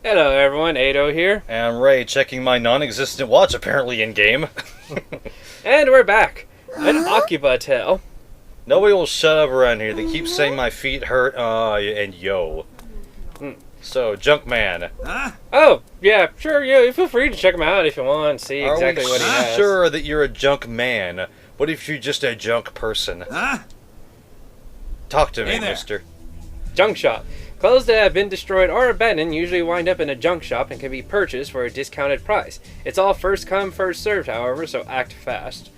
Hello everyone, Atou here. And Ray checking my non-existent watch apparently in-game. And we're back. An Akiba tale. Nobody will shut up around here. They keep saying my feet hurt, and yo. So, Junkman. Oh, yeah, sure, yeah, feel free to check him out if you want, see exactly what he has. Sure that you're a junk man? What if you're just a junk person? Talk to me, mister. Junk shop. Clothes that have been destroyed or abandoned usually wind up in a junk shop and can be purchased for a discounted price. It's all first come, first served, however, so act fast.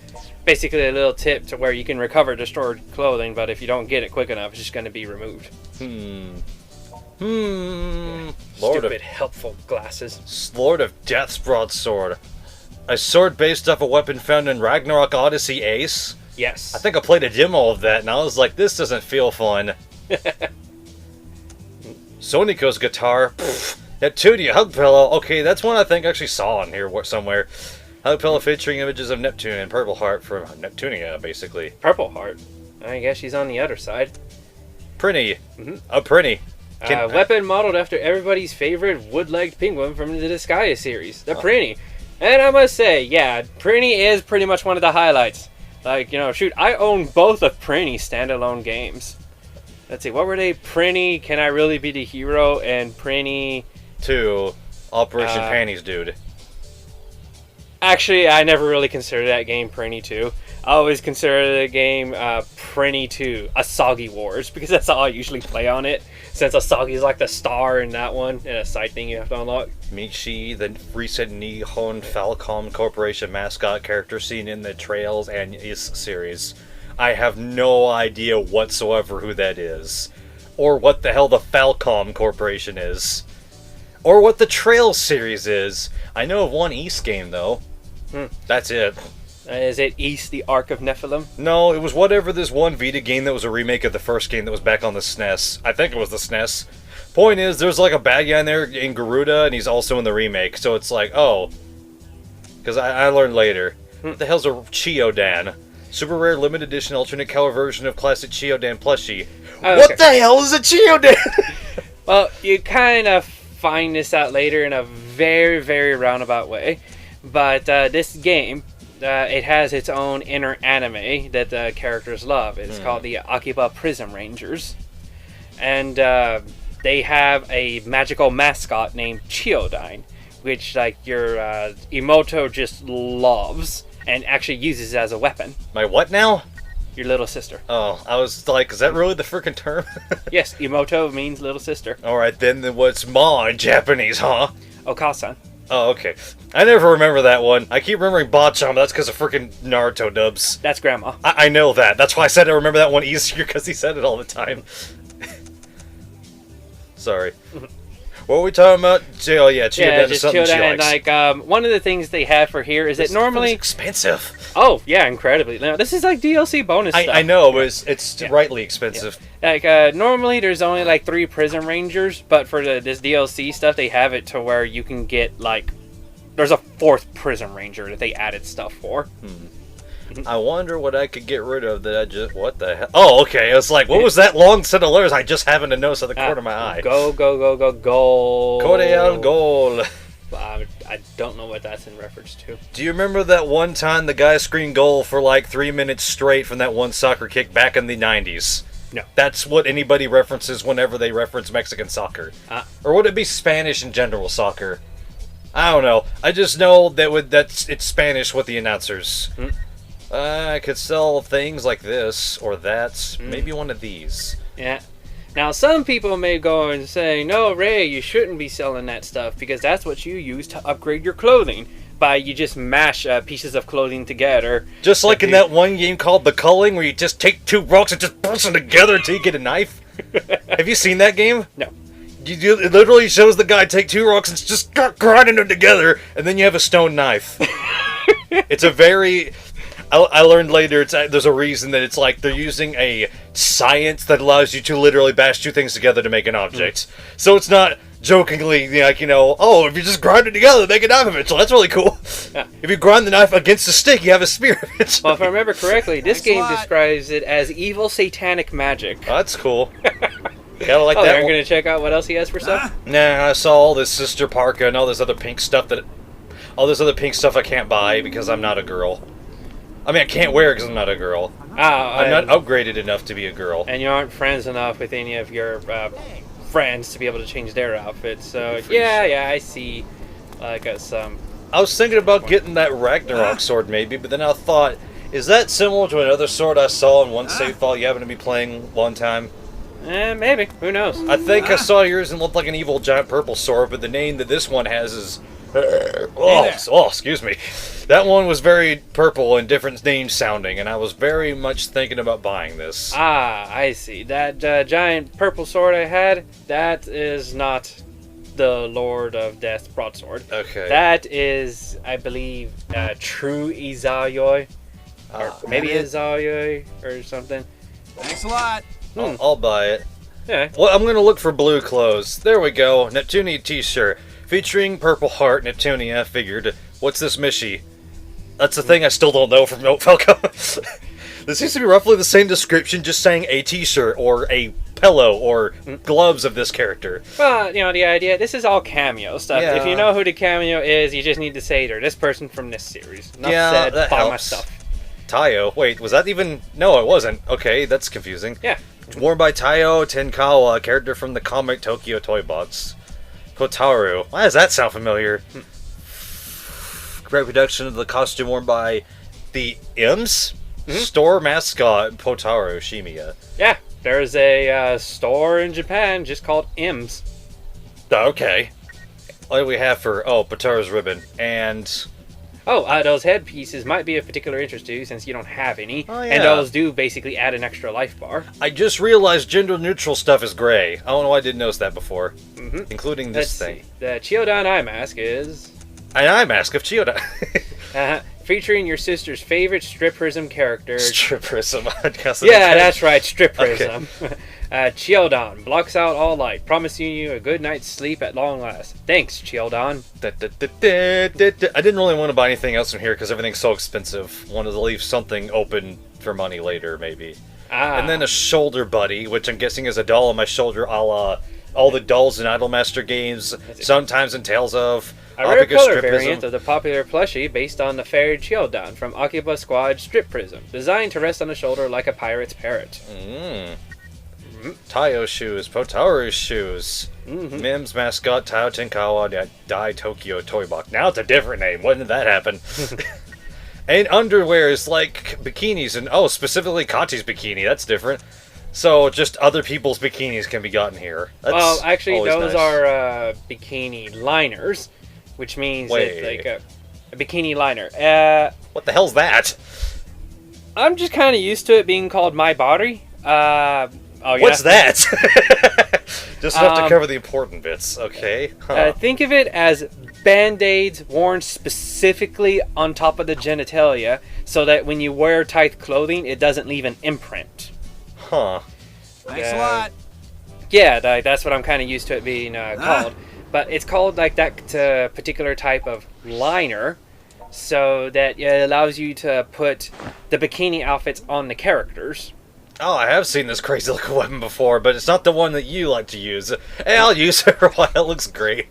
Basically a little tip to where you can recover destroyed clothing, but if you don't get it quick enough, it's just going to be removed. Stupid helpful glasses. Lord of Death's broadsword. A sword based off a weapon found in Ragnarok Odyssey Ace? Yes. I think I played a demo of that, and I was like, this doesn't feel fun. Soniko's guitar. That 2D hug pillow. Okay, that's one I think I actually saw on here somewhere. Hug pillow featuring images of Neptune and Purple Heart from Neptunia, basically. Purple Heart? I guess she's on the other side. Prinny. A Prinny. Weapon modeled after everybody's favorite wood-legged penguin from the Disgaea series, the Prinny. And I must say, yeah, Prinny is pretty much one of the highlights. Like, you know, shoot, I own both of Prinny's standalone games. Let's see, what were they? Prinny, Can I Really Be the Hero? And Prinny 2, Operation Panties Dude. Actually, I never really considered that game Prinny 2. I always consider the game Prinny 2, Asagi Wars, because that's all I usually play on it, since Asagi's like the star in that one, and a side thing you have to unlock. Michi, the recent Nihon Falcom Corporation mascot character seen in the Trails and Is series. I have no idea whatsoever who that is. Or what the hell the Falcom Corporation is. Or what the Trails series is. I know of one East game, though. That's it. Is it East, the Ark of Nephilim? No, it was whatever this one Vita game that was a remake of the first game that was back on the SNES. I think it was the SNES. Point is, there's like a bad guy in there in Garuda, and he's also in the remake. So it's like, oh. Because I learned later. What the hell's a Chiodan? Super rare limited edition alternate color version of classic Chiodan plushie. Oh, okay. What the hell is a Chiodan? Well, you kind of find this out later in a very, very roundabout way. But this game, it has its own inner anime that the characters love. It's called the Akiba Prism Rangers. And they have a magical mascot named Chiodan, which like your Emoto just loves. And actually uses it as a weapon. My what now? Your little sister. Oh, I was like, is that really the freaking term? Yes, Emoto means little sister. Alright, then what's Ma in Japanese, huh? Okasan. Oh, okay. I never remember that one. I keep remembering Bachan, but that's because of freaking Naruto dubs. That's Grandma. I know that. That's why I said I remember that one easier, because he said it all the time. Sorry. What were we talking about? Oh yeah, Chiodan is something she likes. And like one of the things they have for here is that normally expensive. Oh yeah, incredibly. Now this is like DLC bonus stuff. I know, but it's rightly expensive. Yeah. Like normally there's only like 3 Prism Rangers, but for this DLC stuff they have it to where you can get like there's a 4th Prism Ranger that they added stuff for. I wonder what I could get rid of that I just... What the hell? Oh, okay. It's like, what was that long set of letters I just happened to notice at the corner of my eye? Go. Korean goal. I don't know what that's in reference to. Do you remember that one time the guy screamed goal for like 3 minutes straight from that one soccer kick back in the 90s? No. That's what anybody references whenever they reference Mexican soccer. Or would it be Spanish in general soccer? I don't know. I just know that it's Spanish with the announcers. I could sell things like this or that. Maybe one of these. Yeah. Now, some people may go and say, no, Ray, you shouldn't be selling that stuff because that's what you use to upgrade your clothing. You just mash pieces of clothing together. Just like in that one game called The Culling where you just take 2 rocks and just push them together until you get a knife. Have you seen that game? No. It literally shows the guy take 2 rocks and just grinding them together, and then you have a stone knife. It's a very... I learned later there's a reason that it's like they're using a science that allows you to literally bash 2 things together to make an object. So it's not jokingly, like, oh, if you just grind it together, make a knife eventually. That's really cool. Yeah. If you grind the knife against the stick, you have a spear eventually. Well, if I remember correctly, this game describes it as evil satanic magic. Oh, that's cool. Gotta like that. that. You're gonna check out what else he has for stuff? Nah, I saw all this Sister Parka and all this other pink stuff I can't buy because I'm not a girl. I mean, I can't wear it because I'm not a girl. I'm not upgraded enough to be a girl. And you aren't friends enough with any of your friends to be able to change their outfits. So, yeah, I see. Some... I was thinking about getting that Ragnarok sword maybe, but then I thought, is that similar to another sword I saw in one save file you happen to be playing long time? Maybe. Who knows? I think I saw yours and looked like an evil giant purple sword, but the name that this one has is... excuse me. That one was very purple and different names sounding, and I was very much thinking about buying this. Ah, I see. That giant purple sword I had, that is not the Lord of Death broadsword. Okay. That is, I believe, true Izayoi. Or maybe Izayoi or something. Thanks a lot. I'll buy it. Yeah. Well, I'm gonna look for blue clothes. There we go. Neptunia t-shirt. Featuring Purple Heart, Neptunia, figured. What's this Mishi? That's the thing I still don't know from Note Falco. This seems to be roughly the same description, just saying a t-shirt, or a pillow, or gloves of this character. Well, the idea, this is all cameo stuff. Yeah. If you know who the cameo is, you just need to say they're this person from this series. Enough Yeah, said, that buy my helps. stuff. Tayo. Wait, was that even... No, it wasn't. Okay, that's confusing. Yeah. Worn by Tayo Tenkawa, a character from the comic Tokyo Toy Box. Kotaru. Why does that sound familiar? Great production of the costume worn by the M's store mascot, Potaru Shimiya. Yeah, there's a store in Japan just called M's. Okay. What do we have for... Oh, Potaru's ribbon. And... Oh, those headpieces might be of particular interest to you since you don't have any. Oh, yeah. And those do basically add an extra life bar. I just realized gender-neutral stuff is gray. I don't know why I didn't notice that before. Including this thing. See. The Chiodan eye mask is... An eye mask of Chiyoda. Featuring your sister's favorite Striprism character. Striprism. Yeah, that's right, Striprism. Chiodan blocks out all light, promising you a good night's sleep at long last. Thanks, Chiodan. I didn't really want to buy anything else from here because everything's so expensive. Wanted to leave something open for money later, maybe. And then a shoulder buddy, which I'm guessing is a doll on my shoulder, a la all the dolls in Idolmaster games, sometimes in Tales of... A rare color variant of the popular plushie based on the fairy Chiodan from Akiba Squad Striprism, designed to rest on the shoulder like a pirate's parrot. Tayo shoes, Potaru shoes, Mim's mascot, Tayo Tenkawa, Dai Tokyo Toy Box. Now it's a different name. When did that happen? And underwears like bikinis, and specifically Kati's bikini. That's different. So just other people's bikinis can be gotten here. That's well, actually, those nice. Are bikini liners, which means it's like a bikini liner. What the hell's that? I'm just kind of used to it being called my body. What's that? Just enough to cover the important bits, okay? Think of it as band-aids worn specifically on top of the genitalia, so that when you wear tight clothing, it doesn't leave an imprint. Huh. Thanks a lot. Yeah, that's what I'm kind of used to it being called. But it's called like that particular type of liner, so that it allows you to put the bikini outfits on the characters. Oh, I have seen this crazy looking weapon before, but it's not the one that you like to use. Hey, I'll use it for a while. It looks great.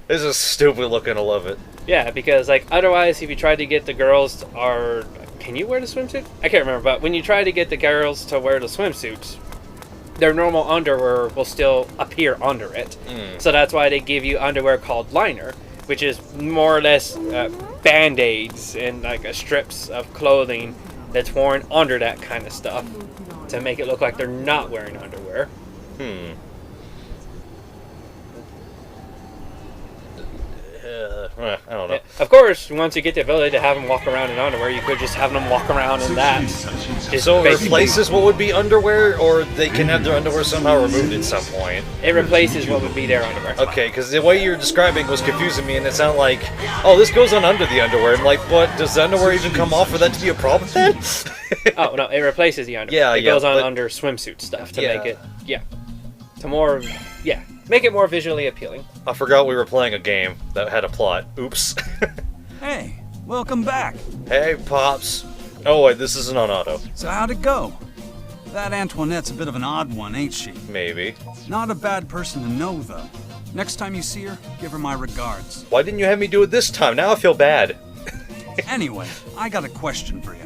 This is stupid looking. I love it. Yeah, because like otherwise, if you tried to get the girls can you wear the swimsuit? I can't remember, but when you try to get the girls to wear the swimsuits, their normal underwear will still appear under it. So that's why they give you underwear called liner, which is more or less band-aids and like strips of clothing that's worn under that kind of stuff to make it look like they're not wearing underwear. I don't know. Of course, once you get the ability to have them walk around in underwear, you could just have them walk around in that. So it replaces what would be underwear, or they can have their underwear somehow removed at some point? It replaces what would be their underwear. Okay, because the way you're describing was confusing me, and it sounded like, oh, this goes on under the underwear. I'm like, what? Does the underwear even come off for that to be a problem then? Oh, no, it replaces the underwear. Yeah, it goes on under swimsuit stuff to make it, to more, Make it more visually appealing. I forgot we were playing a game that had a plot. Oops. Hey, welcome back. Hey, Pops. Oh, wait, this isn't on auto. So how'd it go? That Antoinette's a bit of an odd one, ain't she? Maybe. Not a bad person to know, though. Next time you see her, give her my regards. Why didn't you have me do it this time? Now I feel bad. Anyway, I got a question for you.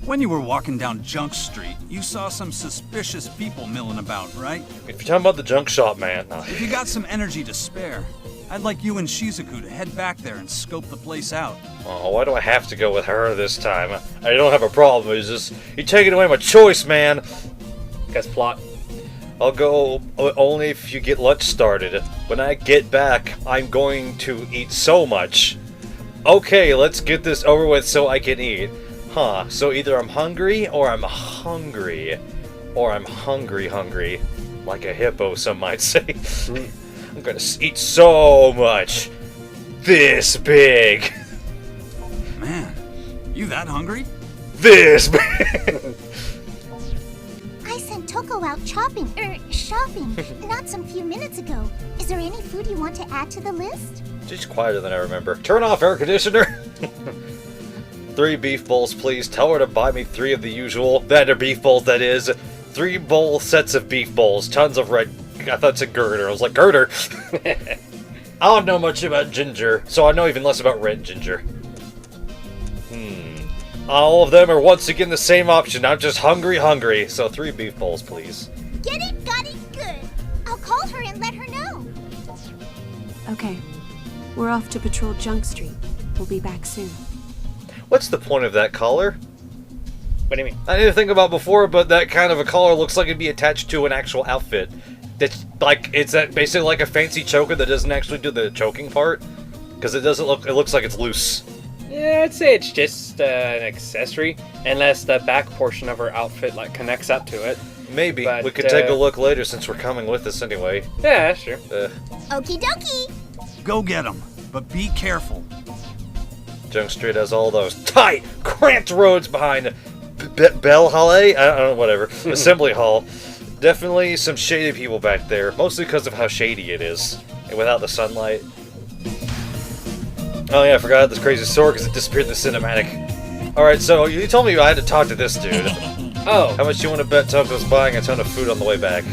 When you were walking down Junk Street, you saw some suspicious people milling about, right? If you're talking about the junk shop, man. No. If you got some energy to spare, I'd like you and Shizuku to head back there and scope the place out. Oh, why do I have to go with her this time? I don't have a problem. It's just, you're taking away my choice, man. Because plot. I'll go only if you get lunch started. When I get back, I'm going to eat so much. Okay, let's get this over with so I can eat. Huh, so either I'm hungry, or I'm hungry. Or I'm hungry. Like a hippo, some might say. I'm gonna eat so much. This big. Man, you that hungry? This big. I sent Toko out shopping, not some few minutes ago. Is there any food you want to add to the list? She's quieter than I remember. Turn off air conditioner. 3 beef bowls, please. Tell her to buy me 3 of the usual. That are beef bowls, that is. 3 bowl sets of beef bowls. Tons of red. I thought it's a girder. I was like, girder? I don't know much about ginger, so I know even less about red ginger. All of them are once again the same option. I'm just hungry. So 3 beef bowls, please. Get it, got it, good. I'll call her and let her know. Okay. We're off to patrol Junk Street. We'll be back soon. What's the point of that collar? What do you mean? I didn't think about before, but that kind of a collar looks like it'd be attached to an actual outfit. That's like, it's that basically like a fancy choker that doesn't actually do the choking part, because it doesn't look. It looks like it's loose. Yeah, I'd say it's just an accessory, unless the back portion of her outfit like connects up to it. Maybe But, we could take a look later since we're coming with us anyway. Yeah, sure. Okie dokie. Go get them, but be careful. Junk Street has all those tight, cramped roads behind Bell Halle? I don't know, whatever. Assembly Hall. Definitely some shady people back there, mostly because of how shady it is, and without the sunlight. Oh yeah, I forgot this crazy sword because it disappeared in the cinematic. Alright, so you told me I had to talk to this dude. Oh, How much do you want to bet Toko's buying a ton of food on the way back?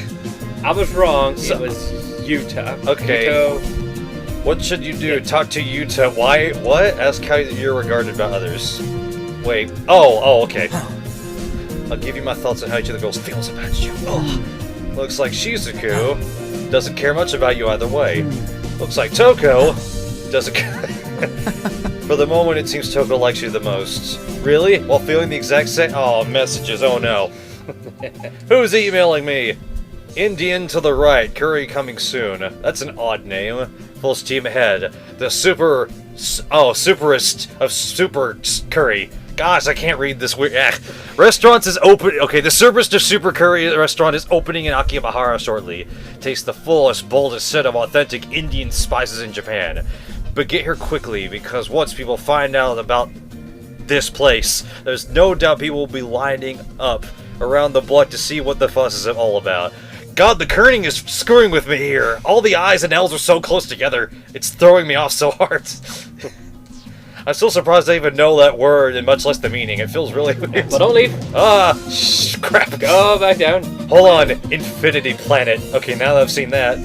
I was wrong. So- It was Utah. Okay. Utah. What should you do? Talk to Yuta. Why? What? Ask how you're regarded by others. Wait. Oh, okay. I'll give you my thoughts on how each of the girls feels about you. Oh. Looks like Shizuku doesn't care much about you either way. Looks like Toko doesn't care. For the moment, it seems Toko likes you the most. Really? While feeling the exact same? Oh, messages. Oh no. Who's emailing me? Indian to the right. Curry coming soon. That's an odd name. Full steam ahead. The superest of super curry. Gosh, I can't read this weird. Restaurants is open. Okay, the superest of super curry restaurant is opening in Akihabara shortly. Taste the fullest, boldest set of authentic Indian spices in Japan. But get here quickly, because once people find out about this place, there's no doubt people will be lining up around the block to see what the fuss is all about. God, the kerning is screwing with me here. All the I's and L's are so close together. It's throwing me off so hard. I'm still surprised I even know that word, and much less the meaning. It feels really weird. But don't leave. Crap. Go back down. Hold on. Infinity Planet. Okay, now that I've seen that.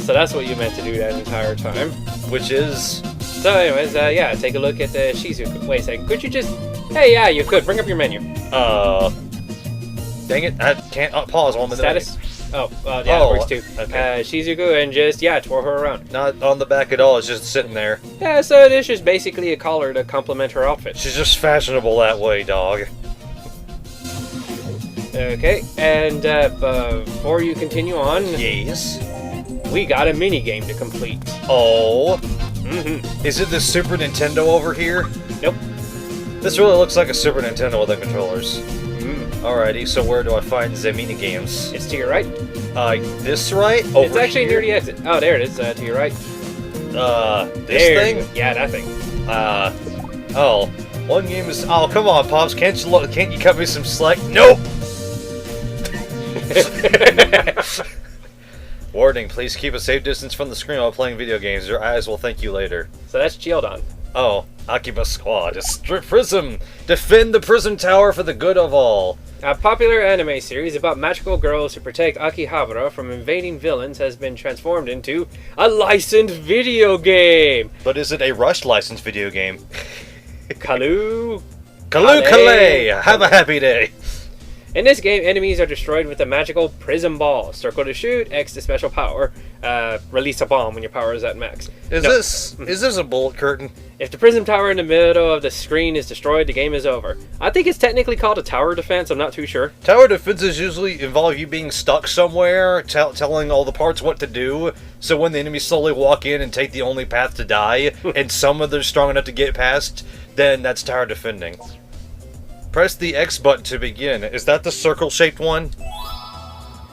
So that's what you meant to do that entire time. Which is... So anyways, yeah, take a look at the Shizuku. Wait a second. Could you just... Hey, yeah, you could. Bring up your menu. Dang it. I can't pause while I'm in the menu. Status? Oh, yeah, it works too. Okay. Shizuku, and just, yeah, twirl her around. Not on the back at all. It's just sitting there. Yeah, so it is just basically a collar to complement her outfit. She's just fashionable that way, dog. Okay, and before you continue on, Yes. we got a mini game to complete. Oh. Mm-hmm. Is it the Super Nintendo over here? Nope. This really looks like a Super Nintendo with the controllers. Mm. Alrighty, so where do I find the mini games? It's to your right. This right? Over It's actually here? near the exit. Oh, there it is, to your right. This There. thing? Yeah, that thing. Oh. One game is... Oh, come on, Pops. Can't you cut me some slack? Nope! Warning, please keep a safe distance from the screen while playing video games. Your eyes will thank you later. So that's Childon. Oh, Akiba Squad, a Striprism! Defend the Prism Tower for the good of all! A popular anime series about magical girls who protect Akihabara from invading villains has been transformed into a licensed video game! But is it a Rush licensed video game? Kalu. Kaloo! Have a happy day! In this game, enemies are destroyed with a magical prism ball. Circle to shoot, X to special power. Release a bomb when your power is at max. Is this a bullet curtain? If the prism tower in the middle of the screen is destroyed, the game is over. I think it's technically called a tower defense, I'm not too sure. Tower defenses usually involve you being stuck somewhere, telling all the parts what to do, so when the enemies slowly walk in and take the only path to die, and some of them are strong enough to get past, then that's tower defending. Press the X button to begin. Is that the circle-shaped one?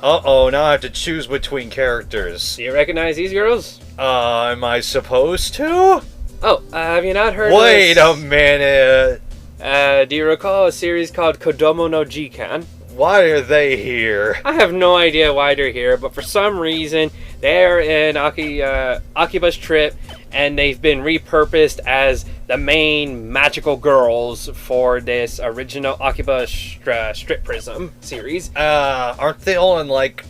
Uh-oh, now I have to choose between characters. Do you recognize these girls? Am I supposed to? Oh, have you not heard Wait of a minute. Do you recall a series called Kodomo no Jikan? Why are they here? I have no idea why they're here, but for some reason, they're in Akiba's trip, and they've been repurposed as the main magical girls for this original Akiba Striprism series. Aren't they all in, like,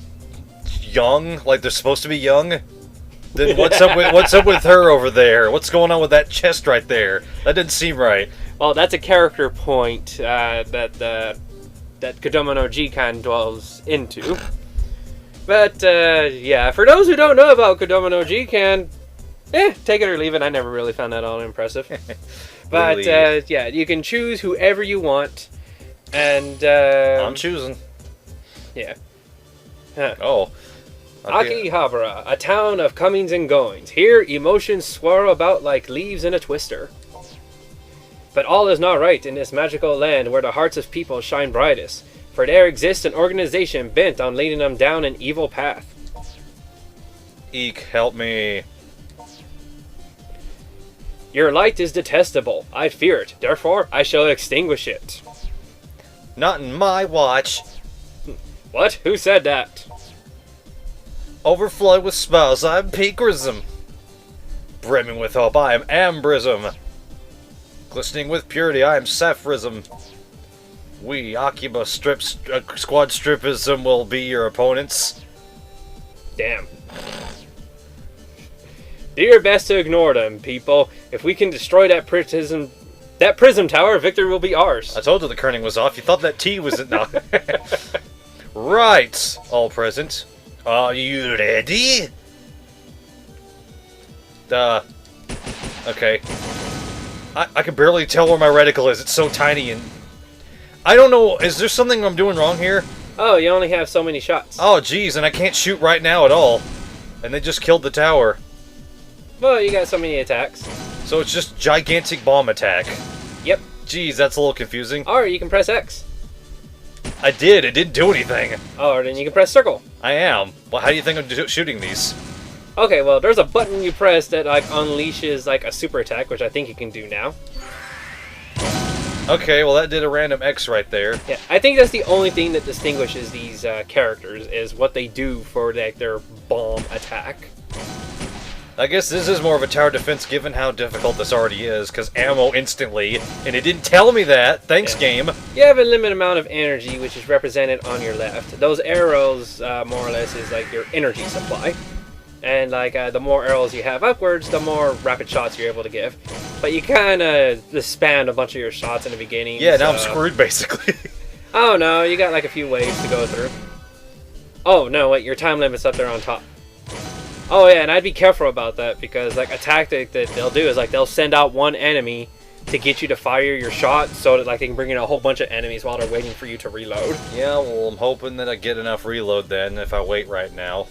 young? Like, they're supposed to be young? Then what's up with her over there? What's going on with that chest right there? That didn't seem right. Well, that's a character point that Kodomo no Jikan dwells into. But, yeah, for those who don't know about Kodomo no Jikan, take it or leave it. I never really found that all impressive. But, yeah, you can choose whoever you want. And, I'm choosing. Yeah. Huh. Oh. Okay. Akihabara, a town of comings and goings. Here, emotions swirl about like leaves in a twister. But all is not right in this magical land where the hearts of people shine brightest, for there exists an organization bent on leading them down an evil path. Eek, help me. Your light is detestable. I fear it. Therefore, I shall extinguish it. Not in my watch. What? Who said that? Overflowed with spells, I am Peakrism. Brimming with hope, I am Ambrism. Glistening with purity, I am Sapphirism. We, Akiba Squad Striprism, will be your opponents. Damn. Do your best to ignore them, people. If we can destroy that prism tower, victory will be ours. I told you the kerning was off. You thought that T was it now. Right, all present. Are you ready? Okay. I can barely tell where my reticle is. It's so tiny and... I don't know. Is there something I'm doing wrong here? Oh, you only have so many shots. Oh, geez, and I can't shoot right now at all. And they just killed the tower. Well, you got so many attacks. So it's just gigantic bomb attack. Yep. Geez, that's a little confusing. Or you can press X. I did. It didn't do anything. Or then you can press circle. I am. Well, how do you think I'm shooting these? Okay, well, there's a button you press that like unleashes like a super attack, which I think you can do now. Okay, well that did a random X right there. Yeah, I think that's the only thing that distinguishes these characters is what they do for like their bomb attack. I guess this is more of a tower defense given how difficult this already is, because ammo instantly, and it didn't tell me that. Thanks, game. You have a limited amount of energy, which is represented on your left. Those arrows, more or less, is like your energy supply. And like the more arrows you have upwards, the more rapid shots you're able to give. But you kind of spam a bunch of your shots in the beginning. Yeah, now I'm screwed, basically. Oh no, you got like a few waves to go through. Oh no, wait, your time limit's up there on top. Oh yeah, and I'd be careful about that because like a tactic that they'll do is like they'll send out one enemy to get you to fire your shot so that like they can bring in a whole bunch of enemies while they're waiting for you to reload. Yeah, well I'm hoping that I get enough reload then if I wait right now.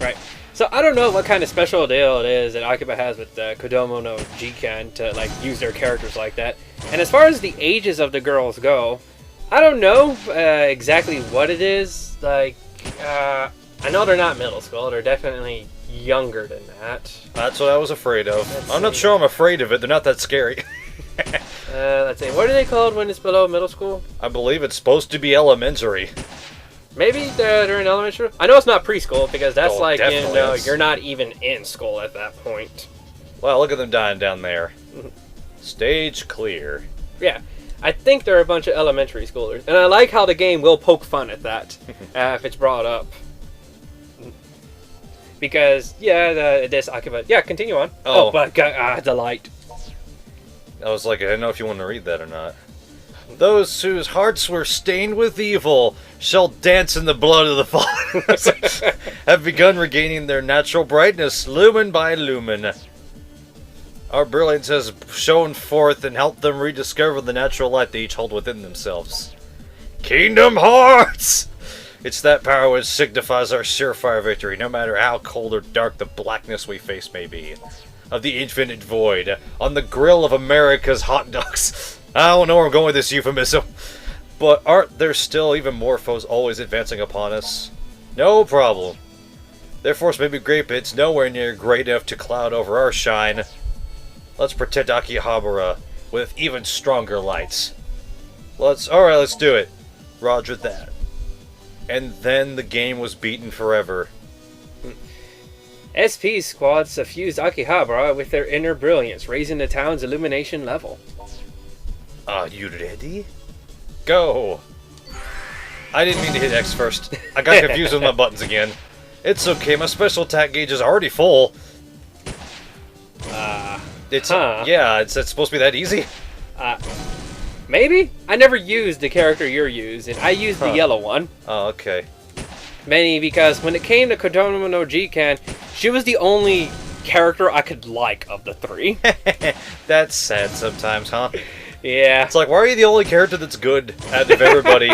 Right. So I don't know what kind of special deal it is that Akiba has with Kodomo no Jikan to like use their characters like that. And as far as the ages of the girls go, I don't know exactly what it is. Like, I know they're not middle school. They're definitely younger than that. That's what I was afraid of. I'm not sure I'm afraid of it. They're not that scary. Let's see. What are they called when it's below middle school? I believe it's supposed to be elementary. Maybe they're in elementary. I know it's not preschool because that's Oh, like definitely is. you're not even in school at that point. Well, look at them dying down there. Stage clear. Yeah, I think they're a bunch of elementary schoolers, and I like how the game will poke fun at that if it's brought up. Because this Akihabara. Yeah, continue on. Oh. But the light. I was like, I didn't know if you want to read that or not. Those whose hearts were stained with evil shall dance in the blood of the fathers, have begun regaining their natural brightness, lumen by lumen. Our brilliance has shone forth and helped them rediscover the natural light they each hold within themselves. Kingdom Hearts! It's that power which signifies our surefire victory, no matter how cold or dark the blackness we face may be. Of the infinite void, on the grill of America's hot dogs. I don't know where I'm going with this euphemism. But aren't there still even more foes always advancing upon us? No problem. Their force may be great, but it's nowhere near great enough to cloud over our shine. Let's protect Akihabara with even stronger lights. Alright, let's do it. Roger that. And then the game was beaten forever. SP squads suffused Akihabara with their inner brilliance, raising the town's illumination level. Are you ready? Go! I didn't mean to hit X first. I got confused with my buttons again. It's okay, my special attack gauge is already full. It's supposed to be that easy? Maybe? I never used the character you're using. I used the yellow one. Oh, okay. Mainly because when it came to Kodomo no Jikan, she was the only character I could like of the three. That's sad sometimes, huh? Yeah. It's like, why are you the only character that's good out of everybody?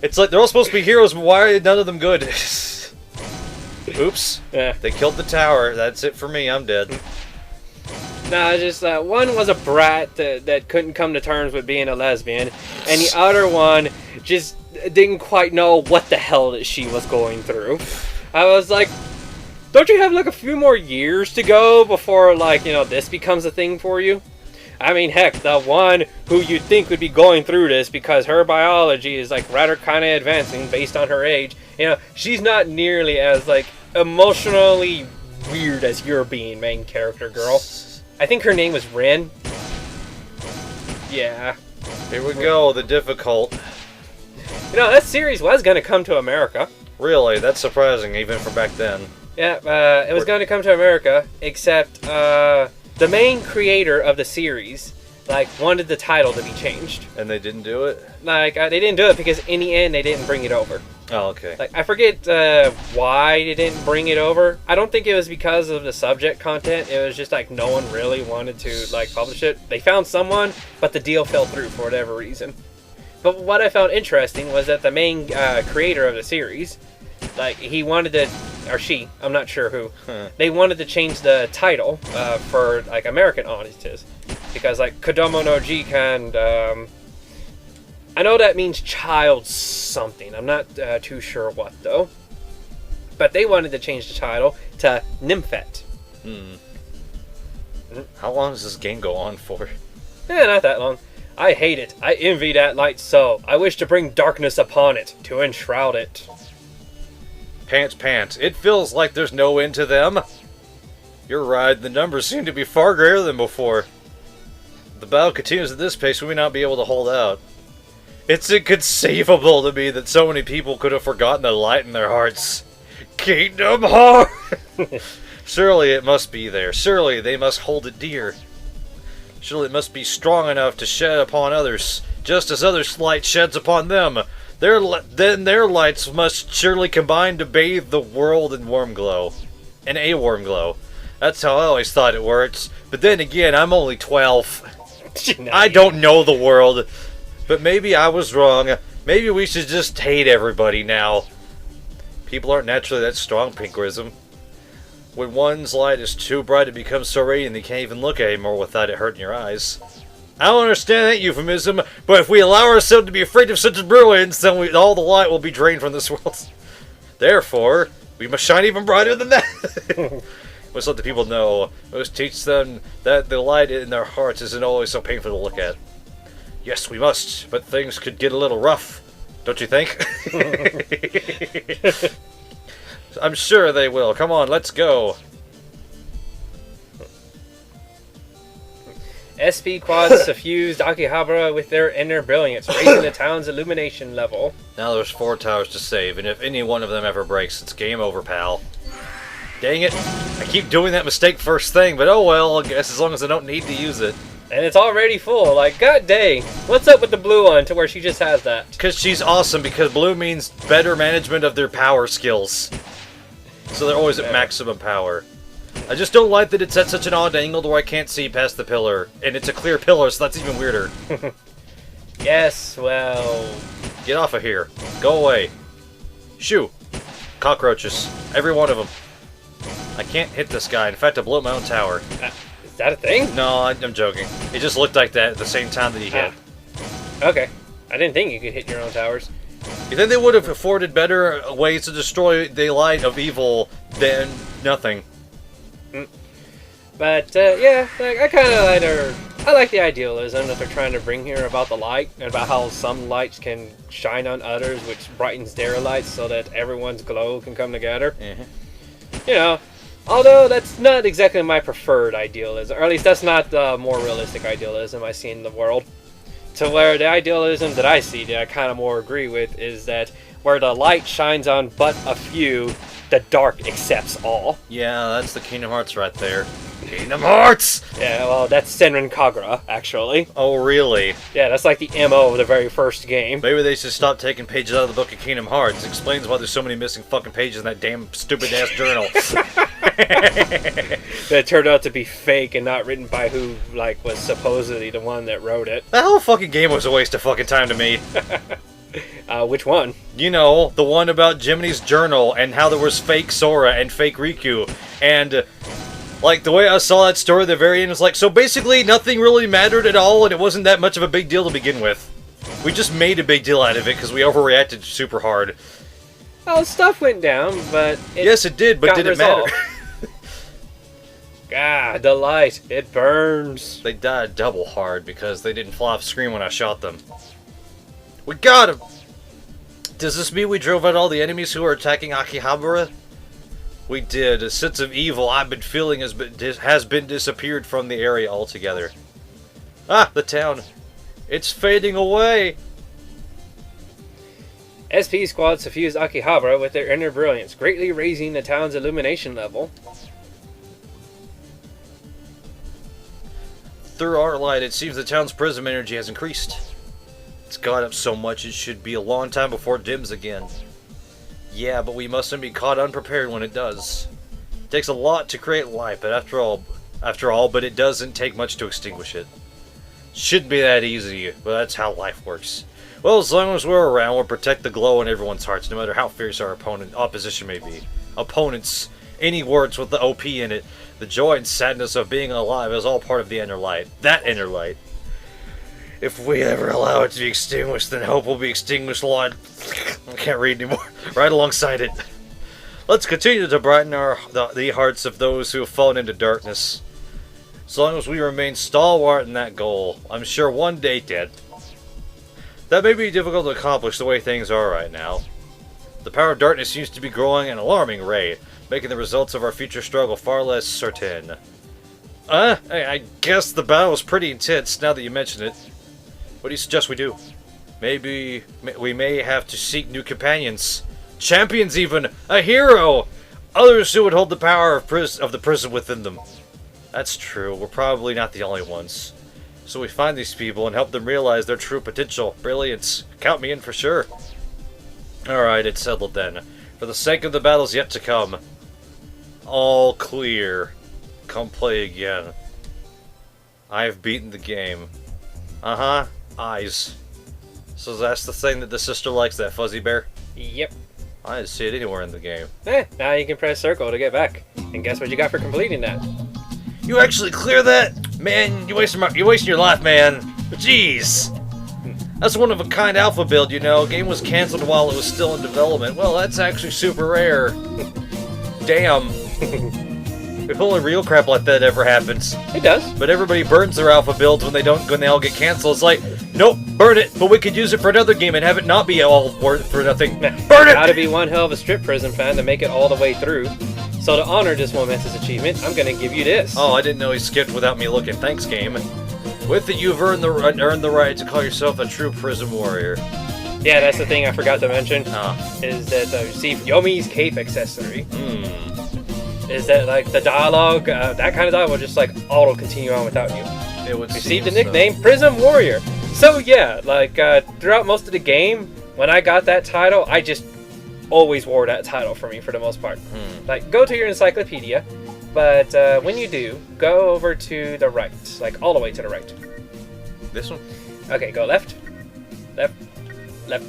It's like, they're all supposed to be heroes, but why are none of them good? Oops. Yeah. They killed the tower. That's it for me. I'm dead. No, just one was a brat that couldn't come to terms with being a lesbian, and the other one just didn't quite know what the hell that she was going through. I was like, don't you have like a few more years to go before this becomes a thing for you? I mean, heck, the one who you'd think would be going through this because her biology is rather kind of advancing based on her age. She's not nearly as emotionally weird as your being main character girl. I think her name was Rin. Yeah. Here we go, the difficult. That series was going to come to America. Really? That's surprising, even for back then. Yeah, it was going to come to America, except the main creator of the series wanted the title to be changed. And they didn't do it? They didn't do it because in the end they didn't bring it over. Oh, okay. I forget why they didn't bring it over. I don't think it was because of the subject content. It was just no one really wanted to publish it. They found someone, but the deal fell through for whatever reason. But what I found interesting was that the main creator of the series, he wanted to, or she, I'm not sure who, they wanted to change the title for American audiences because Kodomo no Jikan. I know that means child something. I'm not too sure what, though. But they wanted to change the title to Nymphet. How long does this game go on for? Not that long. I hate it. I envy that light so. I wish to bring darkness upon it, to enshroud it. Pants. It feels like there's no end to them. You're right. The numbers seem to be far greater than before. If the battle continues at this pace, we may not be able to hold out. It's inconceivable to me that so many people could have forgotten the light in their hearts. Kingdom Heart! Surely it must be there. Surely they must hold it dear. Surely it must be strong enough to shed upon others, just as others' light sheds upon them. Then their lights must surely combine to bathe the world in warm glow. In a warm glow. That's how I always thought it works. But then again, I'm only 12. I don't know the world. But maybe I was wrong. Maybe we should just hate everybody now. People aren't naturally that strong, Pinkrism. When one's light is too bright, it becomes so radiant you can't even look at it anymore without it hurting your eyes. I don't understand that euphemism, but if we allow ourselves to be afraid of such brilliance, then all the light will be drained from this world. Therefore, we must shine even brighter than that. We must let the people know. We must teach them that the light in their hearts isn't always so painful to look at. Yes, we must, but things could get a little rough. Don't you think? I'm sure they will. Come on, let's go. SP quads suffused Akihabara with their inner brilliance, raising the town's illumination level. Now there's 4 towers to save, and if any one of them ever breaks, it's game over, pal. Dang it. I keep doing that mistake first thing, but oh well, I guess as long as I don't need to use it. And it's already full. Like, god dang. What's up with the blue one to where she just has that? Because she's awesome, because blue means better management of their power skills. So they're always at maximum power. I just don't like that it's at such an odd angle to where I can't see past the pillar. And it's a clear pillar, so that's even weirder. Yes, well... Get off of here. Go away. Shoo. Cockroaches. Every one of them. I can't hit this guy. In fact, I blew up my own tower. Is that a thing? No, I'm joking. It just looked like that at the same time that he hit. Okay. I didn't think you could hit your own towers. You think they would have afforded better ways to destroy the light of evil than nothing? But, yeah, like, I kind of like I like the idealism that they're trying to bring here about the light, and about how some lights can shine on others, which brightens their lights so that everyone's glow can come together. You know, although that's not exactly my preferred idealism, or at least that's not the more realistic idealism I see in the world. To where the idealism that I see, that I kind of more agree with, is that where the light shines on but a few, the dark accepts all. Yeah, that's the Kingdom Hearts right there. Kingdom Hearts! Yeah, well, that's Senran Kagura, actually. Oh, really? Yeah, that's like the MO of the very first game. Maybe they should stop taking pages out of the book of Kingdom Hearts. It explains why there's so many missing fucking pages in that damn stupid-ass journal. That turned out to be fake and not written by who, like, was supposedly the one that wrote it. That whole fucking game was a waste of fucking time to me. Which one? You know, the one about Jiminy's journal and how there was fake Sora and fake Riku. And, like, the way I saw that story at the very end was like, so basically nothing really mattered at all and it wasn't that much of a big deal to begin with. We just made a big deal out of it because we overreacted super hard. Well, stuff went down, but yes, it did, but did it matter? God, the light. It burns. They died double hard because they didn't fly off screen when I shot them. We got him! Does this mean we drove out all the enemies who are attacking Akihabara? We did. A sense of evil I've been feeling has been disappeared from the area altogether. Ah, the town. It's fading away! SP squads suffused Akihabara with their inner brilliance, greatly raising the town's illumination level. Through our light, it seems the town's prism energy has increased. It's gone up so much it should be a long time before it dims again. Yeah, but we mustn't be caught unprepared when it does. It takes a lot to create light, but after all, but it doesn't take much to extinguish it. Shouldn't be that easy, but that's how life works. Well, as long as we're around, we'll protect the glow in everyone's hearts, no matter how fierce our opposition may be. Opponents, any words with the OP in it, the joy and sadness of being alive is all part of the inner light. That inner light. If we ever allow it to be extinguished, then hope will be extinguished, Lord. I can't read anymore. Right alongside it. Let's continue to brighten the hearts of those who have fallen into darkness. As long as we remain stalwart in that goal, I'm sure one day, Dad. That may be difficult to accomplish the way things are right now. The power of darkness seems to be growing at an alarming rate, making the results of our future struggle far less certain. I guess the battle was pretty intense now that you mention it. What do you suggest we do? Maybe we may have to seek new companions. Champions even! A hero! Others who would hold the power of the prison within them. That's true, we're probably not the only ones. So we find these people and help them realize their true potential. Brilliance. Count me in for sure. Alright, it's settled then. For the sake of the battles yet to come. All clear. Come play again. I have beaten the game. Uh-huh. Eyes. So that's the thing that the sister likes, that fuzzy bear? Yep. I didn't see it anywhere in the game. Now you can press circle to get back. And guess what you got for completing that? You actually clear that? Man, you're wasting your life, man. Jeez. That's one of a kind alpha build, you know. Game was cancelled while it was still in development. Well, that's actually super rare. Damn. If only real crap like that ever happens. It does. But everybody burns their alpha builds when they all get canceled. It's like, nope, burn it, but we could use it for another game and have it not be all worth for nothing. Burn it! Gotta be one hell of a Striprism fan to make it all the way through. So to honor this momentous achievement, I'm gonna give you this. Oh, I didn't know he skipped without me looking. Thanks, game. With it, you've earned the right to call yourself a true prism warrior. Yeah, that's the thing I forgot to mention. Ah. Is that receive Yomi's cape accessory. Hmm. Is that like the dialogue, that kind of dialogue will just like auto continue on without you. It would Received the seem nickname Prism Warrior. So yeah, like throughout most of the game, when I got that title, I just always wore that title for me for the most part. Like go to your encyclopedia, but when you do, go over to the right, like all the way to the right. So. This one? Okay, go left, left, left.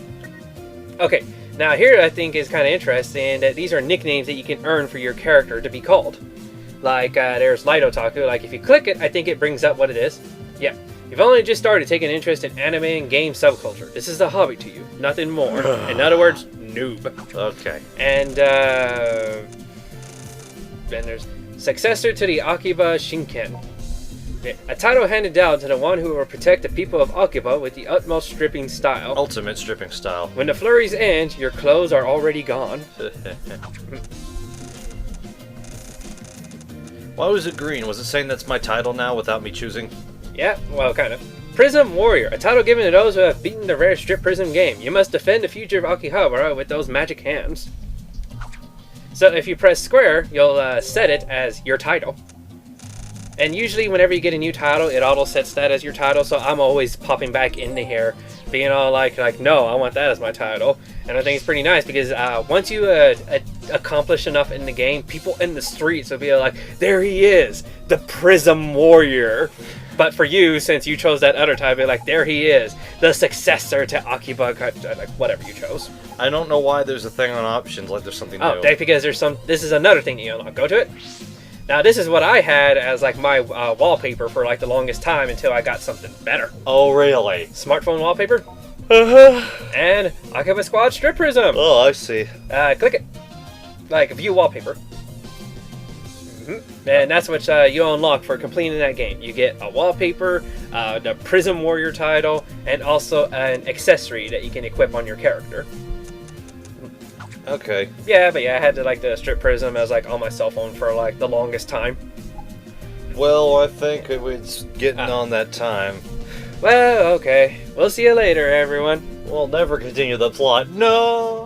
Okay, now here I think is kind of interesting that these are nicknames that you can earn for your character to be called. Like there's Light Otaku. Like if you click it, I think it brings up what it is. Yeah. You've only just started taking an interest in anime and game subculture. This is a hobby to you, nothing more. In other words, noob. Okay. And then there's successor to the Akiba Shinken. A title handed down to the one who will protect the people of Akiba with the utmost stripping style. Ultimate stripping style. When the flurries end, your clothes are already gone. Why was it green? Was it saying that's my title now without me choosing? Yeah, well, kind of. Prism Warrior, a title given to those who have beaten the rare Strip Prism game. You must defend the future of Akihabara with those magic hands. So if you press square, you'll set it as your title. And usually whenever you get a new title, it auto sets that as your title, so I'm always popping back into here, being all like no, I want that as my title. And I think it's pretty nice because once you accomplish enough in the game, people in the streets will be like, there he is, the Prism Warrior. But for you, since you chose that other type, like, there he is, the successor to Akiba, like, whatever you chose. I don't know why there's a thing on options, like there's something Oh, new. that's because this is another thing you unlock. Go to it. Now, this is what I had as, like, my wallpaper for, like, the longest time until I got something better. Oh, really? Smartphone wallpaper. And Akiba Squad Striprism. Oh, I see. Click it. Like, view wallpaper. And that's what you unlock for completing that game. You get a wallpaper, the Prism Warrior title, and also an accessory that you can equip on your character. Okay. Yeah, but yeah, I had to like the Strip Prism as like on my cell phone for like the longest time. Well, I think it's getting on that time. Well, okay. We'll see you later, everyone. We'll never continue the plot. No!